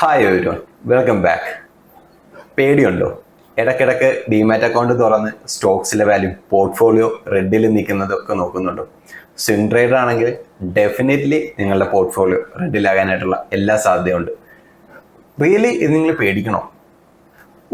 Hi everyone, welcome back. പേടിയുണ്ടോ? ഇടയ്ക്കിടയ്ക്ക് demat account തുറന്ന് സ്റ്റോക്സിലെ വാല്യൂ പോർട്ട്ഫോളിയോ റെഡിൽ നിൽക്കുന്നതൊക്കെ നോക്കുന്നുണ്ടോ? സ്വിംഗ് ട്രേഡർ ആണെങ്കിൽ ഡെഫിനറ്റ്ലി നിങ്ങളുടെ പോർട്ട്ഫോളിയോ റെഡിലാകാനായിട്ടുള്ള എല്ലാ സാധ്യതയുണ്ട്. റിയലി ഇത് നിങ്ങൾ പേടിക്കണോ?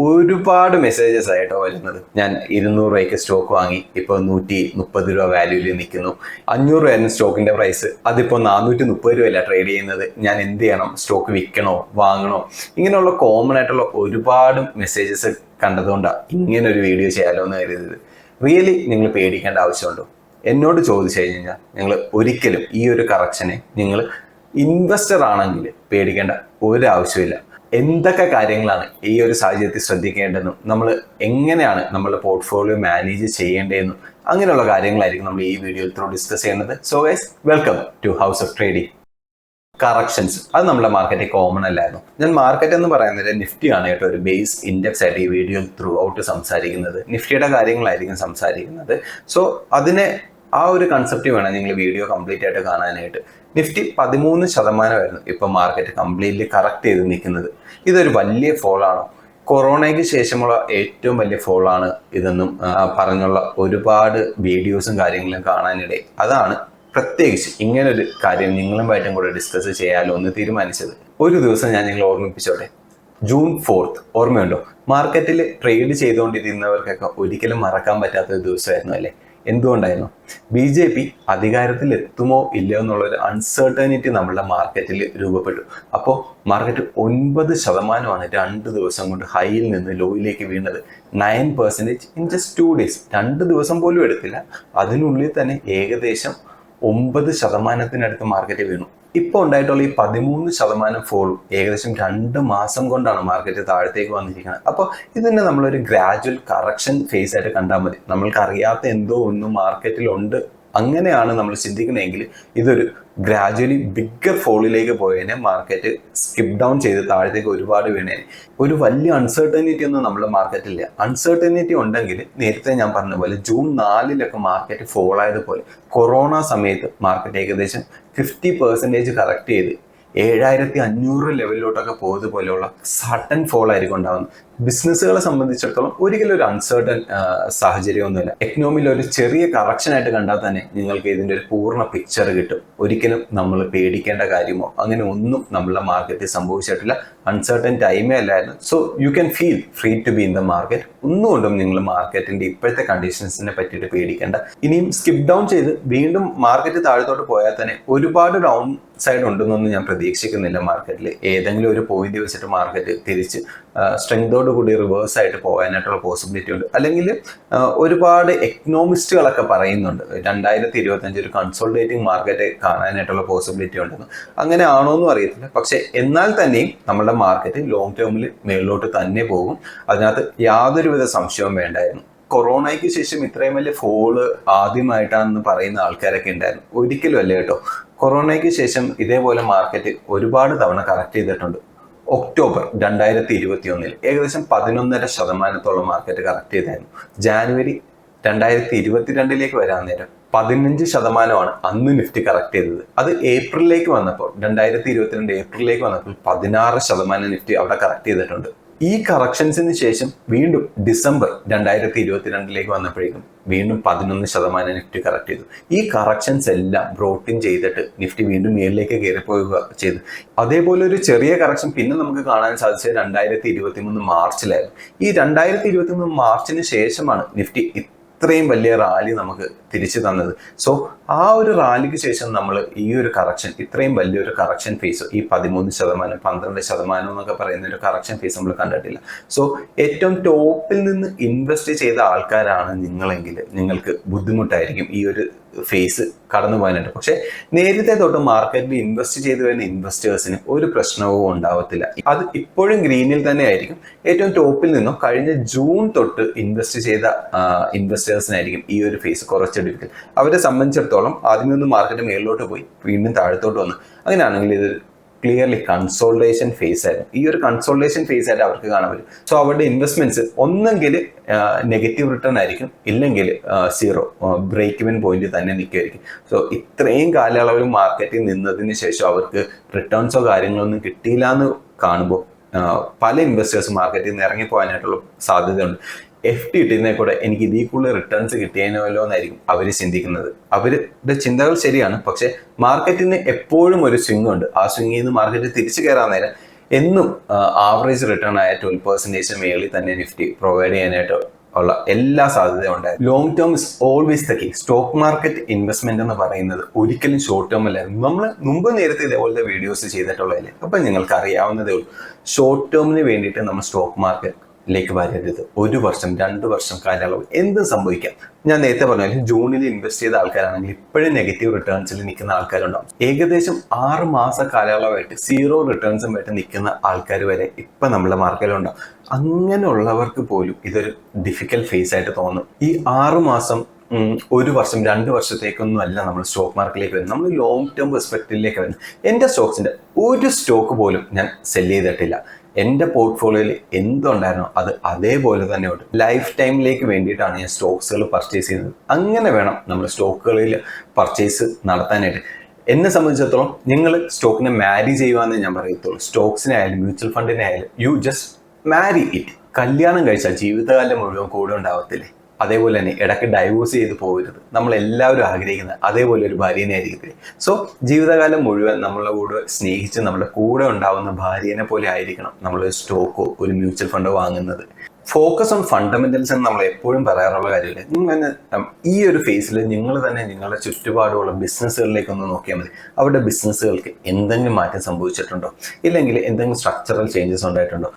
ഒരുപാട് മെസ്സേജസ് ആയിട്ടോ വരുന്നത്. ഞാൻ 200 രൂപയ്ക്ക് സ്റ്റോക്ക് വാങ്ങി, ഇപ്പോൾ 130 രൂപ വാല്യൂവിൽ നിൽക്കുന്നു. 500 രൂപയായിരുന്നു സ്റ്റോക്കിന്റെ പ്രൈസ്, അതിപ്പോൾ 430 രൂപയല്ല ട്രേഡ് ചെയ്യുന്നത്. ഞാൻ എന്ത് ചെയ്യണം? സ്റ്റോക്ക് വിൽക്കണോ വാങ്ങണോ? ഇങ്ങനെയുള്ള കോമൺ ആയിട്ടുള്ള ഒരുപാട് മെസ്സേജസ് കണ്ടതുകൊണ്ടാണ് ഇങ്ങനെ ഒരു വീഡിയോ ചെയ്യാലോ എന്ന് കരുതിയത്. റിയലി നിങ്ങൾ പേടിക്കേണ്ട ആവശ്യമുണ്ടോ? എന്നോട് ചോദിച്ചു കഴിഞ്ഞാൽ നിങ്ങൾ ഒരിക്കലും ഈ ഒരു കറക്ഷനെ നിങ്ങൾ ഇൻവെസ്റ്റർ ആണെങ്കിൽ പേടിക്കേണ്ട ഒരു ആവശ്യമില്ല. എന്തൊക്കെ കാര്യങ്ങളാണ് ഈ ഒരു സാഹചര്യത്തിൽ ശ്രദ്ധിക്കേണ്ടതെന്നും നമ്മൾ എങ്ങനെയാണ് നമ്മളുടെ പോർട്ട്ഫോളിയോ മാനേജ് ചെയ്യേണ്ടതെന്നും അങ്ങനെയുള്ള കാര്യങ്ങളായിരിക്കും നമ്മൾ ഈ വീഡിയോയിൽ ത്രൂ ഡിസ്കസ് ചെയ്യുന്നത്. So guys, welcome to house of trading. Corrections അത് നമ്മുടെ മാർക്കറ്റിൽ കോമൺ അല്ലായിരുന്നു. ഞാൻ മാർക്കറ്റ് എന്ന് പറയുന്നത് നിഫ്റ്റിയാണ് കേട്ടോ ഒരു ബേസ് ഇൻഡെക്സ് ആയിട്ട് ഈ വീഡിയോയിൽ ത്രൂ ഔട്ട് സംസാരിക്കുന്നത്. നിഫ്റ്റിയുടെ കാര്യങ്ങളായിരിക്കും സംസാരിക്കുന്നത്. സോ അതിനെ ആ ഒരു കൺസെപ്റ്റ് വേണം നിങ്ങൾ വീഡിയോ കംപ്ലീറ്റ് ആയിട്ട് കാണാനായിട്ട്. നിഫ്റ്റി 13% ഇപ്പൊ മാർക്കറ്റ് കംപ്ലീറ്റ്ലി കറക്റ്റ് ചെയ്ത് നിൽക്കുന്നത്. ഇതൊരു വലിയ ഫോളാണോ? കൊറോണയ്ക്ക് ശേഷമുള്ള ഏറ്റവും വലിയ ഫോളാണ് ഇതെന്നും പറഞ്ഞുള്ള ഒരുപാട് വീഡിയോസും കാര്യങ്ങളും കാണാനിടയിൽ. അതാണ് പ്രത്യേകിച്ച് ഇങ്ങനൊരു കാര്യം നിങ്ങളുമായിട്ടും കൂടെ ഡിസ്കസ് ചെയ്യാലോ എന്ന് തീരുമാനിച്ചത്. ഒരു ദിവസം ഞാൻ നിങ്ങളെ ഓർമ്മിപ്പിച്ചോട്ടെ. ജൂൺ 4 ഓർമ്മയുണ്ടോ? മാർക്കറ്റിൽ ട്രേഡ് ചെയ്തുകൊണ്ടിരുന്നവർക്കൊക്കെ ഒരിക്കലും മറക്കാൻ പറ്റാത്ത ഒരു ദിവസമായിരുന്നു അല്ലേ? എന്തുകൊണ്ടായിരുന്നു? BJP അധികാരത്തിൽ എത്തുമോ ഇല്ലയോ എന്നുള്ളൊരു അൺസർട്ടനിറ്റി നമ്മളുടെ മാർക്കറ്റിൽ രൂപപ്പെട്ടു. അപ്പോൾ മാർക്കറ്റ് 9% 2 ദിവസം കൊണ്ട് ഹൈയിൽ നിന്ന് ലോയിലേക്ക് വീണത്. 9% ഇൻ ജസ്റ്റ് 2 days. 2 ദിവസം പോലും എടുത്തില്ല. അതിനുള്ളിൽ തന്നെ ഏകദേശം 9% മാർക്കറ്റ് വീണു. ഇപ്പോൾ ഉണ്ടായിട്ടുള്ള ഈ 13% ഫോളും ഏകദേശം 2 മാസം കൊണ്ടാണ് മാർക്കറ്റ് താഴത്തേക്ക് വന്നിരിക്കുന്നത്. അപ്പോൾ ഇതിനെ നമ്മളൊരു ഗ്രാജുവൽ കറക്ഷൻ ഫേസ് ആയിട്ട് കണ്ടാൽ മതി. നമ്മൾക്ക് അറിയാത്ത എന്തോ ഒന്നും മാർക്കറ്റിലുണ്ട്, അങ്ങനെയാണ് നമ്മൾ ചിന്തിക്കുന്നതെങ്കിൽ ഇതൊരു ഗ്രാജുവലി ബിഗ്ഗർ ഫോളിലേക്ക് പോയതിനെ മാർക്കറ്റ് സ്കിപ്പ് ഡൗൺ ചെയ്ത് താഴത്തേക്ക് ഒരുപാട് വീണേനെ. ഒരു വലിയ അൺസർട്ടനിറ്റി ഒന്നും നമ്മുടെ മാർക്കറ്റില്ല. അൺസർട്ടനിറ്റി ഉണ്ടെങ്കിൽ നേരത്തെ ഞാൻ പറഞ്ഞ പോലെ ജൂൺ 4 മാർക്കറ്റ് ഫോൾ ആയതുപോലെ കൊറോണ സമയത്ത് മാർക്കറ്റ് ഏകദേശം 50% കറക്റ്റ് ചെയ്ത് 7500 ലെവലിലോട്ടൊക്കെ പോയതുപോലെയുള്ള സഡൻ ഫോൾ ആയിരിക്കും ഉണ്ടാകുന്നത്. ബിസിനസ്സുകളെ സംബന്ധിച്ചിടത്തോളം ഒരിക്കലും ഒരു അൺസർട്ടൺ സാഹചര്യമൊന്നുമില്ല. എക്കണോമിയിൽ ഒരു ചെറിയ കറക്ഷൻ ആയിട്ട് കണ്ടാൽ തന്നെ നിങ്ങൾക്ക് ഇതിൻ്റെ ഒരു പൂർണ്ണ പിക്ചർ കിട്ടും. ഒരിക്കലും നമ്മൾ പേടിക്കേണ്ട കാര്യമോ അങ്ങനെ ഒന്നും നമ്മളുടെ മാർക്കറ്റിൽ സംഭവിച്ചിട്ടില്ല. അൺസർട്ടൺ ടൈമേ അല്ലായിരുന്നു. So you can feel free to be in the market. ഒന്നുകൊണ്ടും നിങ്ങൾ മാർക്കറ്റിന്റെ ഇപ്പോഴത്തെ കണ്ടീഷൻസിനെ പറ്റിയിട്ട് പേടിക്കേണ്ട. ഇനിയും സ്കിപ്പ് ഡൗൺ ചെയ്ത് വീണ്ടും മാർക്കറ്റ് താഴത്തോട്ട് പോയാൽ തന്നെ ഒരുപാട് ഡൗൺ സൈഡ് ഉണ്ടെന്നൊന്നും ഞാൻ പ്രതീക്ഷിക്കുന്നില്ല. മാർക്കറ്റിൽ ഏതെങ്കിലും ഒരു പോയിന്റ് വെച്ചിട്ട് മാർക്കറ്റ് തിരിച്ച് സ്ട്രെങ്തോട് കൂടി റിവേഴ്സ് ആയിട്ട് പോകാനായിട്ടുള്ള പോസിബിലിറ്റി ഉണ്ട്. അല്ലെങ്കിൽ ഒരുപാട് എക്കണോമിസ്റ്റുകളൊക്കെ പറയുന്നുണ്ട് 2025 ഒരു കൺസോൾട്ടേറ്റിംഗ് മാർക്കറ്റ് കാണാനായിട്ടുള്ള പോസിബിലിറ്റി ഉണ്ടെന്ന്. അങ്ങനെ ആണോ എന്നും അറിയത്തില്ല. പക്ഷെ എന്നാൽ തന്നെയും നമ്മളുടെ മാർക്കറ്റ് ലോങ് ടേമിൽ മേളിലോട്ട് തന്നെ പോകും. അതിനകത്ത് യാതൊരുവിധ സംശയവും വേണ്ടായിരുന്നു. കൊറോണയ്ക്ക് ശേഷം ഇത്രയും വലിയ ഫോള് ആദ്യമായിട്ടാണെന്ന് പറയുന്ന ആൾക്കാരൊക്കെ ഉണ്ടായിരുന്നു. ഒരിക്കലും അല്ല കേട്ടോ. കൊറോണയ്ക്ക് ശേഷം ഇതേപോലെ മാർക്കറ്റ് ഒരുപാട് തവണ കറക്റ്റ് ചെയ്തിട്ടുണ്ട്. ഒക്ടോബർ 2021 ഏകദേശം 11.5% മാർക്കറ്റ് കറക്റ്റ് ചെയ്തായിരുന്നു. ജാനുവരി 2022 വരാൻ നേരം 15% അന്ന് നിഫ്റ്റി കറക്റ്റ് ചെയ്തത്. അത് ഏപ്രിലേക്ക് വന്നപ്പോൾ 2022 ഏപ്രിലേക്ക് വന്നപ്പോൾ 16% നിഫ്റ്റി അവിടെ കറക്റ്റ് ചെയ്തിട്ടുണ്ട്. ഈ കറക്ഷൻസിന് ശേഷം വീണ്ടും ഡിസംബർ 2022 വന്നപ്പോഴേക്കും വീണ്ടും 11% നിഫ്റ്റി കറക്റ്റ് ചെയ്തു. ഈ കറക്ഷൻസ് എല്ലാം ബ്രോട്ടിൻ ചെയ്തിട്ട് നിഫ്റ്റി വീണ്ടും മേളിലേക്ക് കയറിപ്പോവുക ചെയ്തു. അതേപോലെ ഒരു ചെറിയ കറക്ഷൻ പിന്നെ നമുക്ക് കാണാൻ സാധിച്ചത് 2023 മാർച്ചിലായിരുന്നു. ഈ 2023 മാർച്ചിന് ശേഷമാണ് നിഫ്റ്റി ഇത്രയും വലിയ റാലി നമുക്ക് തിരിച്ചു തന്നത്. സോ ആ ഒരു റാലിക്ക് ശേഷം നമ്മൾ ഈ ഒരു കറക്ഷൻ, ഇത്രയും വലിയൊരു കറക്ഷൻ ഫേസ്, ഈ 13%, 12% എന്നൊക്കെ പറയുന്ന ഒരു കറക്ഷൻ ഫേസ് നമ്മൾ കണ്ടിട്ടില്ല. സോ ഏറ്റവും ടോപ്പിൽ നിന്ന് ഇൻവെസ്റ്റ് ചെയ്ത ആൾക്കാരാണ് നിങ്ങളെങ്കിൽ നിങ്ങൾക്ക് ബുദ്ധിമുട്ടായിരിക്കും ഈ ഒരു ഫേസ് കടന്നു പോകാനായിട്ട്. പക്ഷെ നേരത്തെ തൊട്ട് മാർക്കറ്റിൽ ഇൻവെസ്റ്റ് ചെയ്ത് വരുന്ന ഇൻവെസ്റ്റേഴ്സിന് ഒരു പ്രശ്നവും ഉണ്ടാവത്തില്ല. അത് ഇപ്പോഴും ഗ്രീനിൽ തന്നെ ആയിരിക്കും. ഏറ്റവും ടോപ്പിൽ നിന്നും കഴിഞ്ഞ ജൂൺ തൊട്ട് ഇൻവെസ്റ്റ് ചെയ്ത ഇൻവെസ്റ്റേഴ്സിനായിരിക്കും ഈ ഒരു ഫേസ് കുറച്ച് ഡിഫിക്കൽട്ട്. അവരെ സംബന്ധിച്ചിടത്തോളം ആദ്യമേ ഒന്ന് മാർക്കറ്റ് മേളിലോട്ട് പോയി വീണ്ടും താഴത്തോട്ട് വന്നു. അങ്ങനെയാണെങ്കിൽ ഇത് ക്ലിയർലി കൺസോൾട്ടേഷൻ ഫേസ് ആയിരുന്നു. ഈ ഒരു കൺസോൾട്ടേഷൻ ഫേസ് ആയിട്ട് അവർക്ക് കാണാൻ പറ്റും. സോ അവരുടെ ഇൻവെസ്റ്റ്മെന്റ്സ് ഒന്നെങ്കിൽ നെഗറ്റീവ് റിട്ടേൺ ആയിരിക്കും, ഇല്ലെങ്കിൽ സീറോ ബ്രേക്ക് ഇവൻ പോയിന്റ് തന്നെ നിൽക്കുമായിരിക്കും. സോ ഇത്രയും കാലയളവിൽ മാർക്കറ്റിൽ നിന്നതിന് ശേഷം അവർക്ക് റിട്ടേൺസോ കാര്യങ്ങളൊന്നും കിട്ടിയില്ല എന്ന് കാണുമ്പോൾ പല ഇൻവെസ്റ്റേഴ്സ് മാർക്കറ്റിൽ നിന്ന് ഇറങ്ങിപ്പോകാനായിട്ടുള്ള സാധ്യതയുണ്ട്. FD ഇട്ടിരുന്നേ കൂടെ എനിക്ക് ഇതിൽ കൂടുതൽ റിട്ടേൺസ് കിട്ടിയേനല്ലോ എന്നായിരിക്കും അവർ ചിന്തിക്കുന്നത്. അവരുടെ ചിന്തകൾ ശരിയാണ്, പക്ഷെ മാർക്കറ്റിന് എപ്പോഴും ഒരു സ്വിംഗ് ഉണ്ട്. ആ സ്വിംഗിൽ നിന്ന് മാർക്കറ്റ് തിരിച്ചു കയറാൻ നേരം എന്നും ആവറേജ് റിട്ടേൺ ആയ 12% മേളിൽ തന്നെ നിഫ്റ്റി പ്രൊവൈഡ് ചെയ്യാനായിട്ട് ഉള്ള എല്ലാ സാധ്യതയും ഉണ്ടായിരുന്നു. Long term is always the key. Stock market investment എന്ന് പറയുന്നത് ഒരിക്കലും ഷോർട്ട് ടേം അല്ല. നമ്മൾ മുമ്പ് നേരത്തെ ഇതേപോലത്തെ വീഡിയോസ് ചെയ്തിട്ടുള്ളതല്ലേ, അപ്പം നിങ്ങൾക്ക് അറിയാവുന്നതേ ഉള്ളൂ. ഷോർട്ട് ടേമിന് വേണ്ടിയിട്ട് നമ്മൾ സ്റ്റോക്ക് മാർക്കറ്റിലേക്ക് വരരുത്. 1 വർഷം 2 വർഷം കാലയളവ് എന്തും സംഭവിക്കാം. ഞാൻ നേരത്തെ പറഞ്ഞാൽ ജൂണിൽ ഇൻവെസ്റ്റ് ചെയ്ത ആൾക്കാരാണെങ്കിൽ ഇപ്പോഴും നെഗറ്റീവ് റിട്ടേൺസിൽ നിൽക്കുന്ന ആൾക്കാരുണ്ടാവും. ഏകദേശം 6 മാസ കാലയളവായിട്ട് 0 റിട്ടേൺസുമായിട്ട് നിൽക്കുന്ന ആൾക്കാർ വരെ ഇപ്പം നമ്മുടെ മാർക്കറ്റിലുണ്ടാവും. അങ്ങനെയുള്ളവർക്ക് പോലും ഇതൊരു ഡിഫിക്കൽട്ട് ഫേസ് ആയിട്ട് തോന്നും. ഈ 6 മാസം 1 വർഷം 2 വർഷത്തേക്കൊന്നും അല്ല നമ്മൾ സ്റ്റോക്ക് മാർക്കറ്റിലേക്ക് വരുന്നത്. നമ്മൾ ലോങ് ടേം പെർസ്പെക്റ്റീവിലേക്ക് വരുന്നത്. എൻ്റെ സ്റ്റോക്സിൻ്റെ ഒരു സ്റ്റോക്ക് പോലും ഞാൻ സെല് ചെയ്തിട്ടില്ല. എൻ്റെ പോർട്ട്ഫോളിയോയിൽ എന്തുണ്ടായിരുന്നോ അത് അതേപോലെ തന്നെ ഉണ്ട്. ലൈഫ് ടൈമിലേക്ക് വേണ്ടിയിട്ടാണ് ഞാൻ സ്റ്റോക്സുകൾ പർച്ചേസ് ചെയ്യുന്നത്. അങ്ങനെ വേണം നമ്മൾ സ്റ്റോക്കുകളിൽ പർച്ചേസ് നടത്താനായിട്ട്. എന്നെ സംബന്ധിച്ചിടത്തോളം നിങ്ങൾ സ്റ്റോക്കിനെ മാരി ചെയ്യുവാന്നേ ഞാൻ പറയത്തുള്ളൂ. സ്റ്റോക്സിനായാലും മ്യൂച്വൽ ഫണ്ടിനായാലും യു ജസ്റ്റ് മാരി ഇറ്റ്. കല്യാണം കഴിച്ചാൽ ജീവിതകാലം മുഴുവൻ കൂടെ ഉണ്ടാവത്തില്ലേ, അതേപോലെ തന്നെ ഇടയ്ക്ക് ഡൈവോഴ്സ് ചെയ്ത് പോകരുത്. നമ്മളെല്ലാവരും ആഗ്രഹിക്കുന്നത് അതേപോലെ ഒരു ഭാര്യനെ ആയിരിക്കത്തില്ലേ. സോ ജീവിതകാലം മുഴുവൻ നമ്മളെ കൂടെ സ്നേഹിച്ച് നമ്മുടെ കൂടെ ഉണ്ടാവുന്ന ഭാര്യനെ പോലെ ആയിരിക്കണം നമ്മളൊരു സ്റ്റോക്കോ ഒരു മ്യൂച്വൽ ഫണ്ടോ വാങ്ങുന്നത്. ഫോക്കസ് ഓൺ ഫണ്ടമെന്റൽസ് എന്ന് നമ്മൾ എപ്പോഴും പറയാറുള്ള കാര്യമില്ല. നിങ്ങൾ ഈ ഒരു ഫേസിൽ നിങ്ങൾ തന്നെ നിങ്ങളുടെ ചുറ്റുപാടുള്ള ബിസിനസ്സുകളിലേക്കൊന്ന് നോക്കിയാൽ മതി. അവരുടെ ബിസിനസ്സുകൾക്ക് എന്തെങ്കിലും മാറ്റം സംഭവിച്ചിട്ടുണ്ടോ, ഇല്ലെങ്കിൽ എന്തെങ്കിലും സ്ട്രക്ചറൽ ചേഞ്ചസ് ഉണ്ടായിട്ടുണ്ടോ.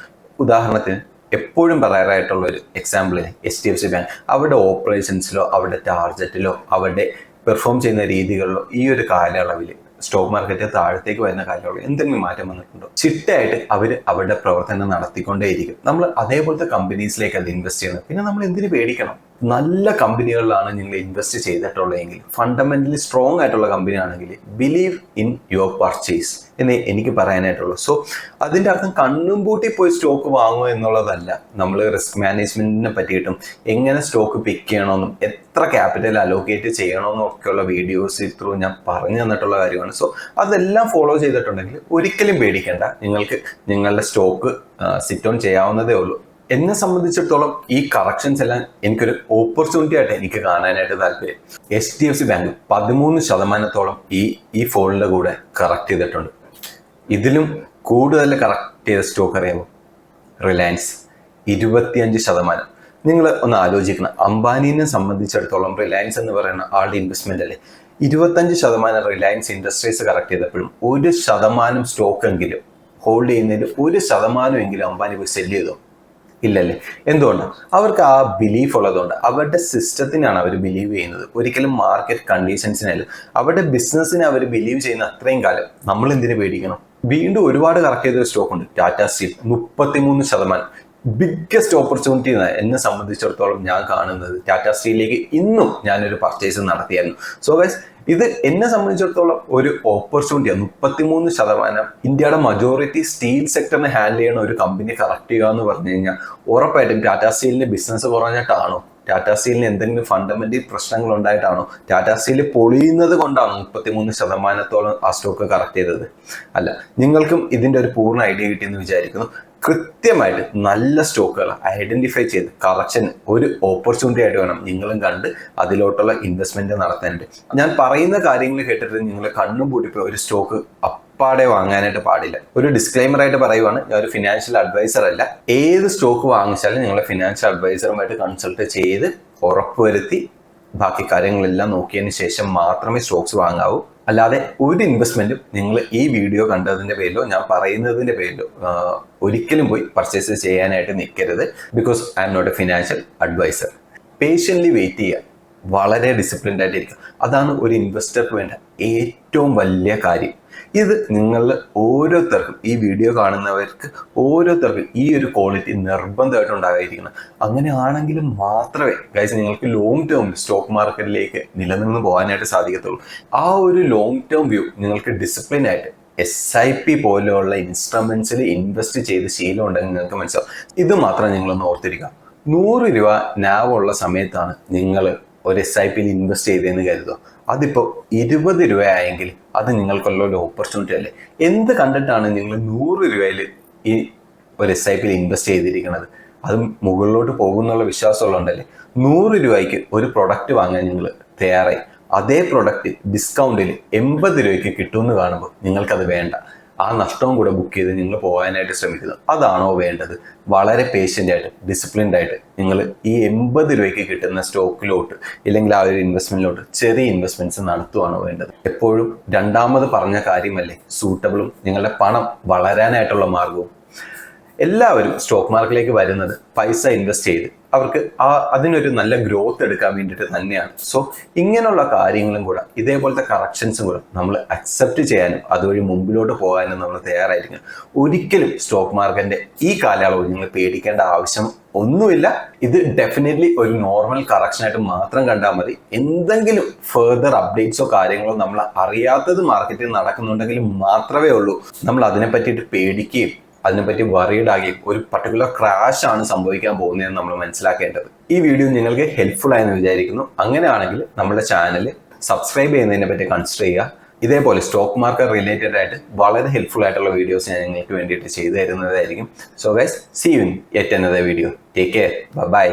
ഉദാഹരണത്തിന് എപ്പോഴും പറയാറായിട്ടുള്ള ഒരു എക്സാമ്പിൾ HDFC ബാങ്ക്. അവരുടെ ഓപ്പറേഷൻസിലോ അവരുടെ ടാർഗറ്റിലോ അവരുടെ പെർഫോം ചെയ്യുന്ന രീതികളിലോ ഈ ഒരു കാലയളവിൽ സ്റ്റോക്ക് മാർക്കറ്റ് താഴത്തേക്ക് വരുന്ന കാലയളവിൽ എന്തെങ്കിലും മാറ്റം വന്നിട്ടുണ്ടോ? ചിട്ടയായിട്ട് അവർ അവരുടെ പ്രവർത്തനം നടത്തിക്കൊണ്ടേയിരിക്കും. നമ്മൾ അതേപോലത്തെ കമ്പനീസിലേക്ക് അത് ഇൻവെസ്റ്റ് ചെയ്യണം. പിന്നെ നമ്മൾ എന്തിനു പേടിക്കണം? നല്ല കമ്പനികളിലാണ് നിങ്ങൾ ഇൻവെസ്റ്റ് ചെയ്തിട്ടുള്ളതെങ്കിൽ, ഫണ്ടമെന്റലി സ്ട്രോങ് ആയിട്ടുള്ള കമ്പനി ആണെങ്കിൽ ബിലീവ് ഇൻ യുവർ പർച്ചേസ് എന്നേ എനിക്ക് പറയാനായിട്ടുള്ളൂ. സോ അതിൻ്റെ അർത്ഥം കണ്ണും പൂട്ടി പോയി സ്റ്റോക്ക് വാങ്ങുക എന്നുള്ളതല്ല. നമ്മൾ റിസ്ക് മാനേജ്മെന്റിനെ പറ്റിയിട്ടും എങ്ങനെ സ്റ്റോക്ക് പിക്ക് ചെയ്യണമെന്നും എത്ര ക്യാപിറ്റൽ അലോക്കേറ്റ് ചെയ്യണമെന്നും ഒക്കെയുള്ള വീഡിയോസ് ത്രൂ ഞാൻ പറഞ്ഞു തന്നിട്ടുള്ള കാര്യമാണ്. സോ അതെല്ലാം ഫോളോ ചെയ്തിട്ടുണ്ടെങ്കിൽ ഒരിക്കലും പേടിക്കേണ്ട. നിങ്ങൾക്ക് നിങ്ങളുടെ സ്റ്റോക്ക് സിറ്റ് ഓൺ ചെയ്യാവുന്നതേ ഉള്ളൂ. എന്നെ സംബന്ധിച്ചിടത്തോളം ഈ കറക്ഷൻസ് എല്ലാം എനിക്കൊരു ഓപ്പർച്യൂണിറ്റി ആയിട്ട് എനിക്ക് കാണാനായിട്ട് താല്പര്യം. HDFC ബാങ്ക് 13% ഈ ഫോണിൻ്റെ കൂടെ കറക്റ്റ് ചെയ്തിട്ടുണ്ട്. ഇതിലും കൂടുതൽ കറക്റ്റ് ചെയ്ത സ്റ്റോക്ക് അറിയാമോ? റിലയൻസ് 25%. നിങ്ങൾ ഒന്ന് ആലോചിക്കണം. അംബാനിനെ സംബന്ധിച്ചിടത്തോളം റിലയൻസ് എന്ന് പറയുന്ന ആളുടെ ഇൻവെസ്റ്റ്മെന്റ് അല്ലേ. 25% റിലയൻസ് ഇൻഡസ്ട്രീസ് കറക്റ്റ് ചെയ്തപ്പോഴും 1% സ്റ്റോക്ക് എങ്കിലും ഹോൾഡ് ചെയ്യുന്നതിൽ 1% അംബാനി പോയി സെല് ചെയ്തോ? ഇല്ലല്ലേ. എന്തുകൊണ്ടാണ്? അവർക്ക് ആ ബിലീഫ് ഉള്ളതുകൊണ്ട്. അവരുടെ സിസ്റ്റത്തിനാണ് അവർ ബിലീവ് ചെയ്യുന്നത്, ഒരിക്കലും മാർക്കറ്റ് കണ്ടീഷൻസിനല്ല. അവരുടെ ബിസിനസ്സിനെ അവർ ബിലീവ് ചെയ്യുന്ന അത്രയും കാലം നമ്മൾ എന്തിനു പേടിക്കണം? വീണ്ടും ഒരുപാട് കറക്റ്റ് ചെയ്തൊരു സ്റ്റോക്ക് ഉണ്ട്, ടാറ്റ സ്റ്റീൽ 33%. ബിഗ്ഗസ്റ്റ് ഓപ്പർച്യൂണിറ്റി എന്നെ സംബന്ധിച്ചിടത്തോളം ഞാൻ കാണുന്നത് ടാറ്റ സ്റ്റീലിലേക്ക് ഇന്നും ഞാനൊരു പർച്ചേസ് നടത്തിയായിരുന്നു. സോ ഗൈസ്, ഇത് എന്നെ സംബന്ധിച്ചിടത്തോളം ഒരു ഓപ്പർച്യൂണിറ്റിയാണ്. 33% ഇന്ത്യയുടെ മജോറിറ്റി സ്റ്റീൽ സെക്ടറിനെ ഹാൻഡിൽ ചെയ്യുന്ന ഒരു കമ്പനി കറക്റ്റ് ചെയ്യുക എന്ന് പറഞ്ഞു കഴിഞ്ഞാൽ ഉറപ്പായിട്ടും ടാറ്റ സ്റ്റീലിന്റെ ബിസിനസ് കുറഞ്ഞിട്ടാണോ, ടാറ്റ സ്റ്റീലിന് എന്തെങ്കിലും ഫണ്ടമെന്റൽ പ്രശ്നങ്ങൾ ഉണ്ടായിട്ടാണോ, ടാറ്റ സ്റ്റീൽ പൊളിയുന്നത് കൊണ്ടാണോ 33% ആ സ്റ്റോക്ക് കറക്റ്റ് ചെയ്തത്? അല്ല. നിങ്ങൾക്കും ഇതിന്റെ ഒരു പൂർണ്ണ ഐഡിയ കിട്ടിയെന്ന് വിചാരിക്കുന്നു. കൃത്യമായിട്ട് നല്ല സ്റ്റോക്കുകൾ ഐഡന്റിഫൈ ചെയ്ത് കറക്ഷൻ ഒരു ഓപ്പർച്യൂണിറ്റി ആയിട്ട് വേണം നിങ്ങളും കണ്ട് അതിലോട്ടുള്ള ഇൻവെസ്റ്റ്മെന്റ് നടത്താനായിട്ട്. ഞാൻ പറയുന്ന കാര്യങ്ങൾ കേട്ടിട്ട് നിങ്ങൾ കണ്ണും പൂട്ടിപ്പോയി ഒരു സ്റ്റോക്ക് അപ്പാടെ വാങ്ങാനായിട്ട് പാടില്ല. ഒരു ഡിസ്ക്ലൈമർ ആയിട്ട് പറയുവാണ്, ഞാൻ ഒരു ഫിനാൻഷ്യൽ അഡ്വൈസർ അല്ല. ഏത് സ്റ്റോക്ക് വാങ്ങിച്ചാലും നിങ്ങളെ ഫിനാൻഷ്യൽ അഡ്വൈസറുമായിട്ട് കൺസൾട്ട് ചെയ്ത് ഉറപ്പുവരുത്തി ബാക്കി കാര്യങ്ങളെല്ലാം നോക്കിയതിന് ശേഷം മാത്രമേ സ്റ്റോക്സ് വാങ്ങാവൂ. അല്ലാതെ ഒരു ഇൻവെസ്റ്റ്മെന്റും നിങ്ങൾ ഈ വീഡിയോ കണ്ടതിന്റെ പേരിലോ ഞാൻ പറയുന്നതിന്റെ പേരിലോ ഒരിക്കലും പോയി പർച്ചേസ് ചെയ്യാനായിട്ട് നിൽക്കരുത്. Because I am not a financial advisor. Patiently wait ചെയ്യുക, വളരെ ഡിസിപ്ലിൻഡ് ആയിട്ടിരിക്കുക. അതാണ് ഒരു ഇൻവെസ്റ്റർക്ക് വേണ്ട ഏറ്റവും വലിയ കാര്യം. ഇത് നിങ്ങളിൽ ഓരോരുത്തർക്കും, ഈ വീഡിയോ കാണുന്നവർക്ക് ഓരോരുത്തർക്കും ഈ ഒരു ക്വാളിറ്റി നിർബന്ധമായിട്ട് ഉണ്ടായിരിക്കണം. അങ്ങനെ ആണെങ്കിലും മാത്രമേ ഗൈസ് നിങ്ങൾക്ക് ലോങ് ടേം സ്റ്റോക്ക് മാർക്കറ്റിലേക്ക് നിലനിന്ന് പോകാനായിട്ട് സാധിക്കത്തുള്ളൂ. ആ ഒരു ലോങ് ടേം വ്യൂ നിങ്ങൾക്ക് ഡിസിപ്ലിനായിട്ട് SIP പോലെയുള്ള ഇൻസ്ട്രുമെന്റ്സിൽ ഇൻവെസ്റ്റ് ചെയ്ത് ശീലം ഉണ്ടെങ്കിൽ നിങ്ങൾക്ക് മനസ്സിലാവും. ഇത് മാത്രം നിങ്ങളൊന്ന് ഓർത്തിരിക്കുക. 100 രൂപ ലാഭമുള്ള സമയത്താണ് നിങ്ങൾ ഒരു SIPയിൽ ഇൻവെസ്റ്റ് ചെയ്തതെന്ന് കരുതുക. അതിപ്പോൾ 20 രൂപയായെങ്കിൽ അത് നിങ്ങൾക്കുള്ള ഒരു ഓപ്പർച്യൂണിറ്റി അല്ലേ. എന്ത് കണ്ടിട്ടാണ് നിങ്ങൾ 100 രൂപയിൽ ഈ ഒരു SIP ഇൻവെസ്റ്റ് ചെയ്തിരിക്കുന്നത്. അതും മുകളിലോട്ട് പോകുന്നുള്ള വിശ്വാസമുള്ളതുകൊണ്ടല്ലേ. 100 രൂപയ്ക്ക് ഒരു പ്രൊഡക്റ്റ് വാങ്ങാൻ നിങ്ങൾ തയ്യാറായി, അതേ പ്രൊഡക്റ്റ് ഡിസ്കൗണ്ടിൽ 80 രൂപയ്ക്ക് കിട്ടുമെന്ന് കാണുമ്പോൾ നിങ്ങൾക്കത് വേണ്ട. ആ നഷ്ടവും കൂടെ ബുക്ക് ചെയ്ത് നിങ്ങൾ പോകാനായിട്ട് ശ്രമിക്കുന്നത്. അതാണോ വേണ്ടത്? വളരെ പേഷ്യൻ്റ് ആയിട്ട് ഡിസിപ്ലിൻഡ് ആയിട്ട് നിങ്ങൾ ഈ 80 രൂപയ്ക്ക് കിട്ടുന്ന സ്റ്റോക്കിലോട്ട് ഇല്ലെങ്കിൽ ആ ഒരു ഇൻവെസ്റ്റ്മെന്റിലോട്ട് ചെറിയ ഇൻവെസ്റ്റ്മെന്റ്സ് നടത്തുവാണോ വേണ്ടത്? എപ്പോഴും രണ്ടാമത് പറഞ്ഞ കാര്യമല്ലേ സൂട്ടബിളും നിങ്ങളുടെ പണം വളരാനായിട്ടുള്ള മാർഗവും. എല്ലാവരും സ്റ്റോക്ക് മാർക്കറ്റിലേക്ക് വരുന്നത് പൈസ ഇൻവെസ്റ്റ് ചെയ്ത് അവർക്ക് അതിനൊരു നല്ല ഗ്രോത്ത് എടുക്കാൻ വേണ്ടിയിട്ട് തന്നെയാണ്. സോ ഇങ്ങനെയുള്ള കാര്യങ്ങളും കൂടെ, ഇതേപോലത്തെ കറക്ഷൻസും കൂടെ നമ്മൾ അക്സെപ്റ്റ് ചെയ്യാനും അതുവഴി മുമ്പിലോട്ട് പോകാനും നമ്മൾ തയ്യാറായിരിക്കണം. ഒരിക്കലും സ്റ്റോക്ക് മാർക്കറ്റിന്റെ ഈ കാലയളവ് നിങ്ങൾ പേടിക്കേണ്ട ആവശ്യം ഒന്നുമില്ല. ഇത് ഡെഫിനറ്റ്ലി ഒരു നോർമൽ കറക്ഷനായിട്ട് മാത്രം കണ്ടാൽ മതി. എന്തെങ്കിലും ഫെർദർ അപ്ഡേറ്റ്സോ കാര്യങ്ങളോ നമ്മൾ അറിയാത്തത് മാർക്കറ്റിൽ നടക്കുന്നുണ്ടെങ്കിൽ മാത്രമേ ഉള്ളൂ നമ്മൾ അതിനെ പറ്റിയിട്ട് പേടിക്കുകയും അതിനെപ്പറ്റി വറീഡ് ആകുകയും ഒരു പർട്ടിക്കുലർ ക്രാഷ് ആണ് സംഭവിക്കാൻ പോകുന്നതെന്ന് നമ്മൾ മനസ്സിലാക്കേണ്ടത്. ഈ വീഡിയോ നിങ്ങൾക്ക് ഹെൽപ്ഫുൾ ആയെന്ന് വിചാരിക്കുന്നു. അങ്ങനെയാണെങ്കിൽ നമ്മുടെ ചാനൽ സബ്സ്ക്രൈബ് ചെയ്യുന്നതിനെ പറ്റി കൺസിഡർ ചെയ്യുക. ഇതേപോലെ സ്റ്റോക്ക് മാർക്കറ്റ് റിലേറ്റഡ് ആയിട്ട് വളരെ ഹെൽപ്ഫുൾ ആയിട്ടുള്ള വീഡിയോസ് ഞാൻ നിങ്ങൾക്ക് വേണ്ടിയിട്ട് ചെയ്തു തരുന്നതായിരിക്കും. So guys, see you in yet another video. Take care. By.